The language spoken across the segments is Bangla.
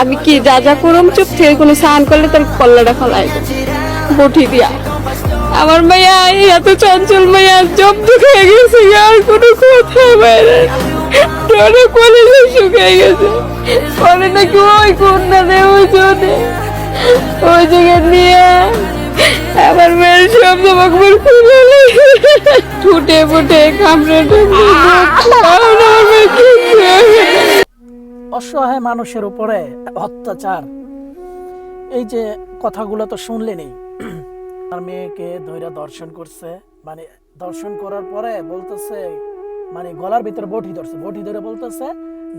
আমি কি যা যা করম চুপ থেকে কোনো সান করলে তার কল্লাটা ফলাই বটি দিয়া। আমার মাইয়া এত চঞ্চল মাইয়া জব্দ খেয়ে গেছে, আর কোনো কথা বাইরে ডরে কোলে শুকিয়ে গেছে। বলে নাকি ওই কন্যা দে ওই চোদে ওই জায়গায় নিয়ে আমার মেয়ের সব জামা কাপড় খুলে ঠুটে ফুটে কামড়ে অসহায় মানুষের উপরে অত্যাচার, এই যে কথাগুলো তো শুনলেনি। আর মেয়েকে ধৈর্য দর্শন করছে, মানে দর্শন করার পরে বলতেছে, মানে গলার ভিতরে বটি ধরছে, বটি ধরে বলতেছে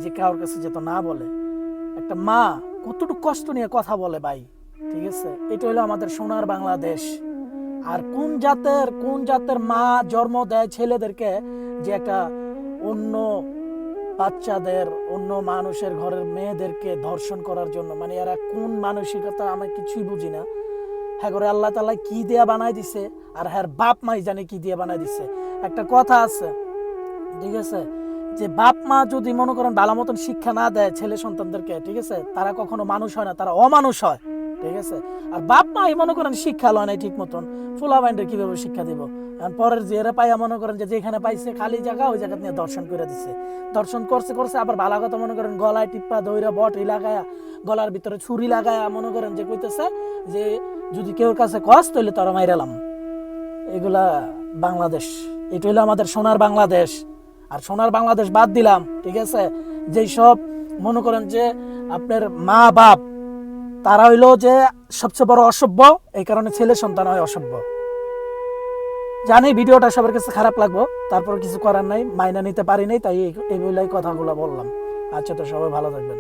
যে কারোর কাছে যেত না বলে। একটা মা কতটুকু কষ্ট নিয়ে কথা বলে ভাই, ঠিক আছে? এটা হলো আমাদের সোনার বাংলাদেশ। আর কোন জাতের মা জন্ম দেয় ছেলেদেরকে যে একটা অন্য বাচ্চাদের, অন্য মানুষের ঘরের মেয়েদেরকে ধর্ষণ করার জন্য, মানে এরা কোন মানসিকতা আমি কিছুই বুঝি না। হ্যাঁ করে আল্লাহ তাআলা কি দিয়া বানাই দিছে, আর হ্যাঁ বাপ মাই জানে কি দিয়া বানাই দিছে। একটা কথা আছে, ঠিক আছে, যে বাপ মা যদি মনে করেন ভালো মতন শিক্ষা না দেয় ছেলে সন্তানদেরকে, ঠিক আছে, তারা কখনো মানুষ হয় না, তারা অমানুষ হয়, ঠিক আছে। আর বাপ মাই মনে করেন শিক্ষা লয় নাই ঠিক মতন, ফুলা বাইন্ডে কিভাবে শিক্ষা দিব? পরের যে এরা পাইয়া মনে করেন যে যেখানে পাইছে খালি জায়গা ওই জায়গা নিয়ে দর্শন করে দিছে, দর্শন করছে আবার ভালো কথা মনে করেন গলায় টিপ্পা দইরা বটি লাগায়া, গলার ভিতরে ছুরি লাগায়া মনে করেন যে কইতেছে যে যদি কেউ কাছে কষ্ট হইলে তারা মাইরালাম। এগুলা বাংলাদেশ, এটা হইলো আমাদের সোনার বাংলাদেশ। আর সোনার বাংলাদেশ বাদ দিলাম, ঠিক আছে, যেই সব মনে করেন যে আপনার মা বাপ তারা হইলো যে সবচেয়ে বড় অসভ্য, এই কারণে ছেলে সন্তান হয় অসভ্য। জানি ভিডিওটা সবার কাছে খারাপ লাগবো, তারপর কিছু করার নাই, মাইনা নিতে পারি নাই, তাই এই কথাগুলো বললাম। আচ্ছা, তো সবাই ভালো থাকবেন।